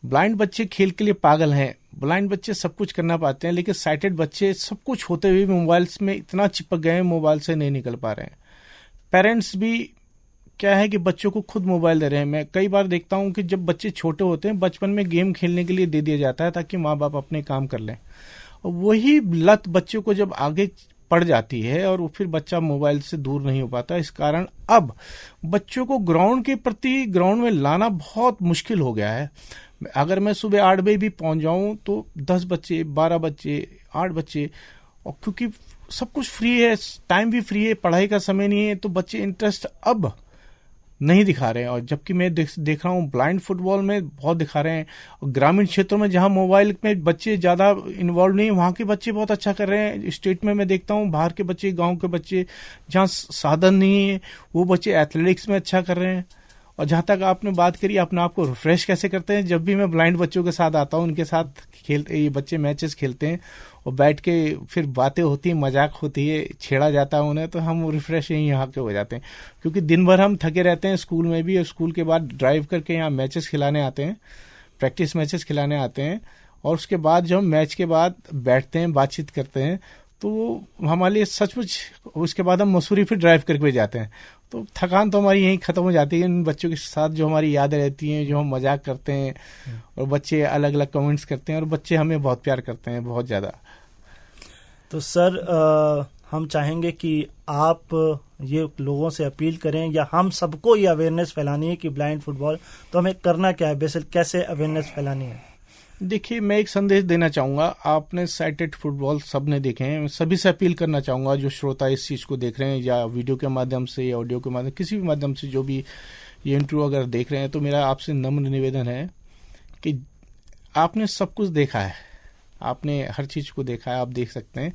ब्लाइंड बच्चे खेल के लिए पागल हैं। ब्लाइंड बच्चे सब कुछ करना पाते हैं, लेकिन साइटेड बच्चे सब कुछ होते हुए मोबाइल्स में इतना चिपक गए हैं, मोबाइल से नहीं निकल पा रहे हैं। पेरेंट्स भी क्या है कि बच्चों को खुद मोबाइल दे रहे हैं। मैं कई बार देखता हूं कि जब बच्चे छोटे होते हैं, बचपन में गेम खेलने के लिए दे दिया जाता है ताकि माँ बाप अपने काम कर लें। और वही लत बच्चों को जब आगे पड़ जाती है और वो फिर बच्चा मोबाइल से दूर नहीं हो पाता। इस कारण अब बच्चों को ग्राउंड में लाना बहुत मुश्किल हो गया है। अगर मैं सुबह 8 बजे भी पहुंच जाऊं तो 10 बच्चे, 12 बच्चे, 8 बच्चे, और क्योंकि सब कुछ फ्री है, टाइम भी फ्री है, पढ़ाई का समय नहीं है, तो बच्चे इंटरेस्ट अब नहीं दिखा रहे हैं। और जबकि मैं देख रहा हूँ ब्लाइंड फुटबॉल में बहुत दिखा रहे हैं। और ग्रामीण क्षेत्रों में जहां मोबाइल में बच्चे ज्यादा इन्वॉल्व नहीं, वहां के बच्चे बहुत अच्छा कर रहे हैं। स्टेट में मैं देखता हूँ बाहर के बच्चे, गांव के बच्चे जहां साधन नहीं है, वो बच्चे एथलेटिक्स में अच्छा कर रहे हैं। और जहां तक आपने बात करी अपने आप को रिफ्रेश कैसे करते हैं, जब भी मैं ब्लाइंड बच्चों के साथ आता हूं, उनके साथ खेलते, ये बच्चे मैचेस खेलते हैं और बैठ के फिर बातें होती हैं, मजाक होती है, छेड़ा जाता है उन्हें, तो हम रिफ्रेश यहीं यहाँ के हो जाते हैं। क्योंकि दिन भर हम थके रहते हैं स्कूल में भी, और स्कूल के बाद ड्राइव करके यहाँ मैचेस खिलाने आते हैं, प्रैक्टिस मैचेस खिलाने आते हैं। और उसके बाद जब हम मैच के बाद बैठते हैं, बातचीत करते हैं, तो हमारे लिए सचमुच, उसके बाद हम मसूरी फिर ड्राइव करके भी जाते हैं। तो थकान तो हमारी यहीं खत्म हो जाती है। इन बच्चों के साथ जो हमारी यादें रहती हैं, जो हम मजाक करते हैं और बच्चे अलग अलग कमेंट्स करते हैं, और बच्चे हमें बहुत प्यार करते हैं, बहुत ज़्यादा। तो सर, हम चाहेंगे कि आप ये लोगों से अपील करें, या हम सबको ये अवेयरनेस फैलानी है कि ब्लाइंड फुटबॉल, तो हमें करना क्या है, बेसिक कैसे अवेयरनेस फैलानी है? देखिए, मैं एक संदेश देना चाहूंगा। आपने साइटेड फुटबॉल सबने देखे हैं, सभी से अपील करना चाहूंगा जो श्रोता इस चीज को देख रहे हैं, या वीडियो के माध्यम से या ऑडियो के माध्यम, किसी भी माध्यम से जो भी ये इंटरव्यू अगर देख रहे हैं, तो मेरा आपसे नम्र निवेदन है कि आपने सब कुछ देखा है, आपने हर चीज को देखा है, आप देख सकते हैं,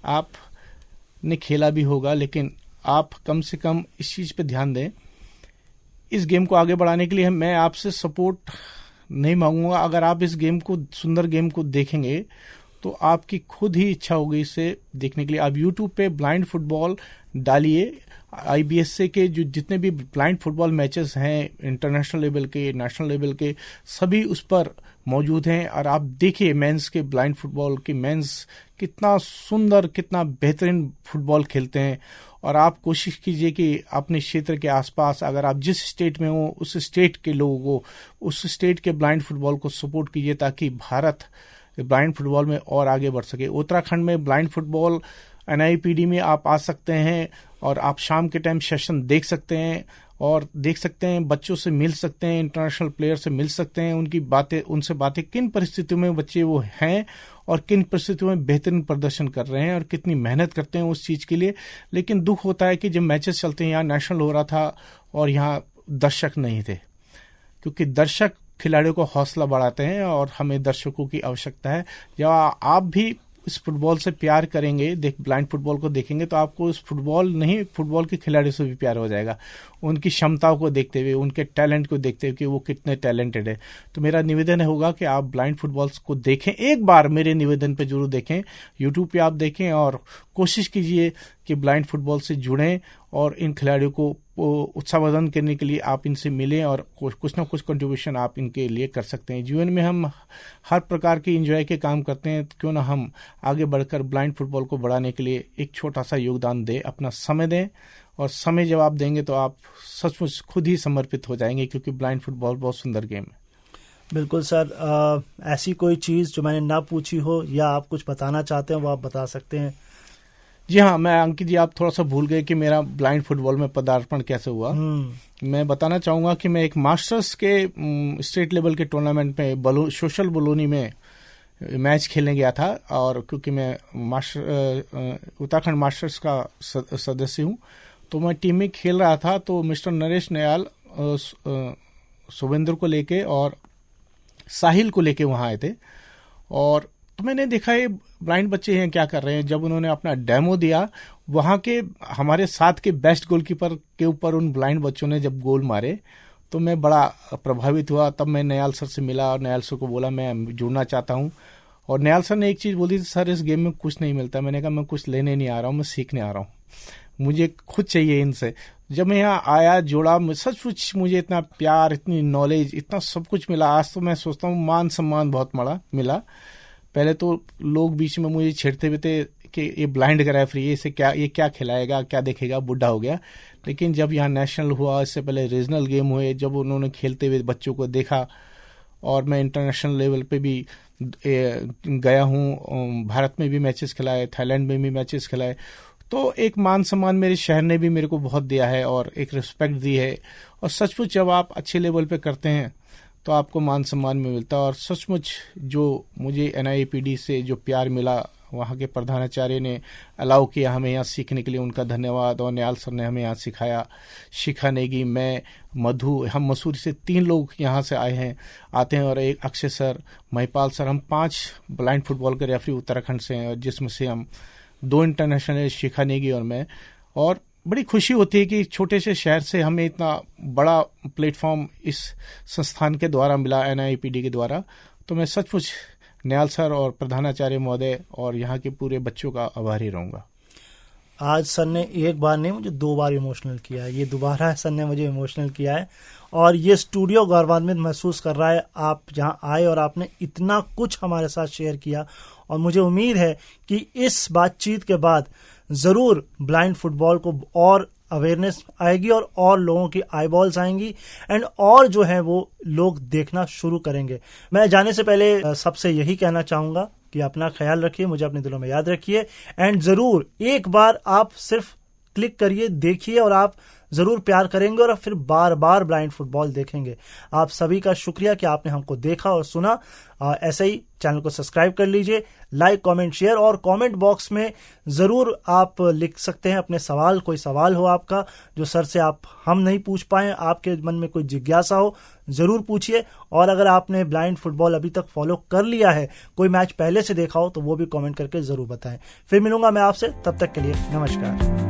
आपने खेला भी होगा, लेकिन आप कम से कम इस चीज पे ध्यान दें। इस गेम को आगे बढ़ाने के लिए मैं आपसे सपोर्ट नहीं मांगूंगा। अगर आप इस गेम को, सुंदर गेम को देखेंगे, तो आपकी खुद ही इच्छा होगी इसे देखने के लिए। आप YouTube पे ब्लाइंड फुटबॉल डालिए, IBSA के जो जितने भी ब्लाइंड फुटबॉल मैचेस हैं, इंटरनेशनल लेवल के, नेशनल लेवल के, सभी उस पर मौजूद हैं। और आप देखिए मेंस के ब्लाइंड फुटबॉल के मेंस कितना सुंदर, कितना बेहतरीन फुटबॉल खेलते हैं। और आप कोशिश कीजिए कि अपने क्षेत्र के आसपास, अगर आप जिस स्टेट में हो, उस स्टेट के लोगों को, उस स्टेट के ब्लाइंड फुटबॉल को सपोर्ट कीजिए, ताकि भारत ब्लाइंड फुटबॉल में और आगे बढ़ सके। उत्तराखंड में ब्लाइंड फुटबॉल NIPD में आप आ सकते हैं और आप शाम के टाइम सेशन देख सकते हैं, और देख सकते हैं, बच्चों से मिल सकते हैं, इंटरनेशनल प्लेयर से मिल सकते हैं, उनकी बातें, उनसे बातें, किन परिस्थितियों में बच्चे वो हैं और किन परिस्थितियों में बेहतरीन प्रदर्शन कर रहे हैं और कितनी मेहनत करते हैं उस चीज़ के लिए। लेकिन दुख होता है कि जब मैचेस चलते हैं, यहाँ नेशनल हो रहा था और यहाँ दर्शक नहीं थे, क्योंकि दर्शक खिलाड़ियों को हौसला बढ़ाते हैं और हमें दर्शकों की आवश्यकता है। जब आप भी इस फुटबॉल से प्यार करेंगे, ब्लाइंड फुटबॉल को देखेंगे, तो आपको इस फुटबॉल नहीं, फुटबॉल के खिलाड़ियों से भी प्यार हो जाएगा, उनकी क्षमताओं को देखते हुए, उनके टैलेंट को देखते हुए कि वो कितने टैलेंटेड है। तो मेरा निवेदन होगा कि आप ब्लाइंड फुटबॉल्स को देखें, एक बार मेरे निवेदन पे जरूर देखें, यूट्यूब पे आप देखें, और कोशिश कीजिए कि ब्लाइंड फुटबॉल से जुड़ें और इन खिलाड़ियों को उत्साहवर्धन करने के लिए आप इनसे मिलें और कुछ ना कुछ कंट्रीब्यूशन आप इनके लिए कर सकते हैं। जीवन में हम हर प्रकार के एंजॉय के काम करते हैं, तो क्यों ना हम आगे बढ़कर ब्लाइंड फुटबॉल को बढ़ाने के लिए एक छोटा सा योगदान दें, अपना समय दें। और समय जब आप देंगे तो आप सचमुच खुद ही समर्पित हो जाएंगे, क्योंकि ब्लाइंड फुटबॉल बहुत सुंदर गेम है। बिल्कुल सर, ऐसी कोई चीज़ जो मैंने ना पूछी हो या आप कुछ बताना चाहते हैं वो आप बता सकते हैं। जी हाँ, मैं अंकित जी, आप थोड़ा सा भूल गए कि मेरा ब्लाइंड फुटबॉल में पदार्पण कैसे हुआ। मैं बताना चाहूँगा कि मैं एक मास्टर्स के स्टेट लेवल के टूर्नामेंट में सोशल बलूनी में मैच खेलने गया था, और क्योंकि मैं उत्तराखंड मास्टर्स का सदस्य हूँ, तो मैं टीम में खेल रहा था। तो मिस्टर नरेश नयाल शुभेंद्र को लेके और साहिल को लेके वहाँ आए थे, और तो मैंने देखा ये ब्लाइंड बच्चे हैं क्या कर रहे हैं। जब उन्होंने अपना डेमो दिया, वहाँ के हमारे साथ के बेस्ट गोलकीपर के ऊपर उन ब्लाइंड बच्चों ने जब गोल मारे, तो मैं बड़ा प्रभावित हुआ। तब मैं नयाल सर से मिला और नयाल सर को बोला मैं जुड़ना चाहता हूँ। और नयाल सर ने एक चीज़ बोली थी, सर इस गेम में कुछ नहीं मिलता। मैंने कहा मैं कुछ लेने नहीं आ रहा हूँ, मैं सीखने आ रहा हूँ, मुझे खुद चाहिए इनसे। जब मैं यहाँ आया, जोड़ा, सचमुच मुझे इतना प्यार, इतनी नॉलेज, इतना सब कुछ मिला। आज तो मैं सोचता हूँ मान सम्मान बहुत बड़ा मिला। पहले तो लोग बीच में मुझे छेड़ते हुए थे कि ये ब्लाइंड का रेफरी, ये क्या खिलाएगा, क्या देखेगा, बुढ़ा हो गया। लेकिन जब यहाँ नेशनल हुआ, इससे पहले रीजनल गेम हुए, जब उन्होंने खेलते हुए बच्चों को देखा, और मैं इंटरनेशनल लेवल पे भी गया हूँ, भारत में भी मैचेस खिलाए, थाईलैंड में भी मैचेस खिलाए, तो एक मान सम्मान मेरे शहर ने भी मेरे को बहुत दिया है और एक रिस्पेक्ट दी है। और सचमुच जब आप अच्छे लेवल पे करते हैं तो आपको मान सम्मान में मिलता है। और सचमुच जो मुझे NIAPD से जो प्यार मिला, वहाँ के प्रधानाचार्य ने अलाउ किया हमें यहाँ सीखने के लिए, उनका धन्यवाद। और नयाल सर ने हमें यहाँ सिखाया, शिखा नेगी, मैं, मधु, हम मसूरी से 3 लोग यहाँ से आते हैं, और एक अक्षय सर, महिपाल सर, हम 5 ब्लाइंड फुटबॉल के रेफरी उत्तराखंड से हैं, जिसमें से हम 2 इंटरनेशनल, शिखा नेगी और मैं। और बड़ी खुशी होती है कि छोटे से शहर से हमें इतना बड़ा प्लेटफॉर्म इस संस्थान के द्वारा मिला, NIAPD के द्वारा। तो मैं सचमुच नयाल सर और प्रधानाचार्य महोदय और यहाँ के पूरे बच्चों का आभारी रहूँगा। आज सर ने एक बार नहीं, मुझे 2 बार इमोशनल किया है। ये दोबारा सर ने मुझे इमोशनल किया है, और ये स्टूडियो गौरवान्वित महसूस कर रहा है। आप जहाँ आए और आपने इतना कुछ हमारे साथ शेयर किया, और मुझे उम्मीद है कि इस बातचीत के बाद ज़रूर ब्लाइंड फुटबॉल को और अवेयरनेस आएगी और लोगों की आईबॉल्स आएंगी, एंड और जो है वो लोग देखना शुरू करेंगे। मैं जाने से पहले सबसे यही कहना चाहूँगा कि अपना ख्याल रखिए, मुझे अपने दिलों में याद रखिए, एंड ज़रूर एक बार आप सिर्फ क्लिक करिए, देखिए, और आप ज़रूर प्यार करेंगे और फिर बार बार ब्लाइंड फुटबॉल देखेंगे। आप सभी का शुक्रिया कि आपने हमको देखा और सुना। ऐसे ही चैनल को सब्सक्राइब कर लीजिए, लाइक, कमेंट, शेयर, और कमेंट बॉक्स में ज़रूर आप लिख सकते हैं अपने सवाल। कोई सवाल हो आपका जो सर से हम नहीं पूछ पाए, आपके मन में कोई जिज्ञासा हो, ज़रूर पूछिए। और अगर आपने ब्लाइंड फुटबॉल अभी तक फॉलो कर लिया है, कोई मैच पहले से देखा हो, तो वो भी कमेंट करके ज़रूर बताएं। फिर मिलूंगा मैं आपसे, तब तक के लिए नमस्कार।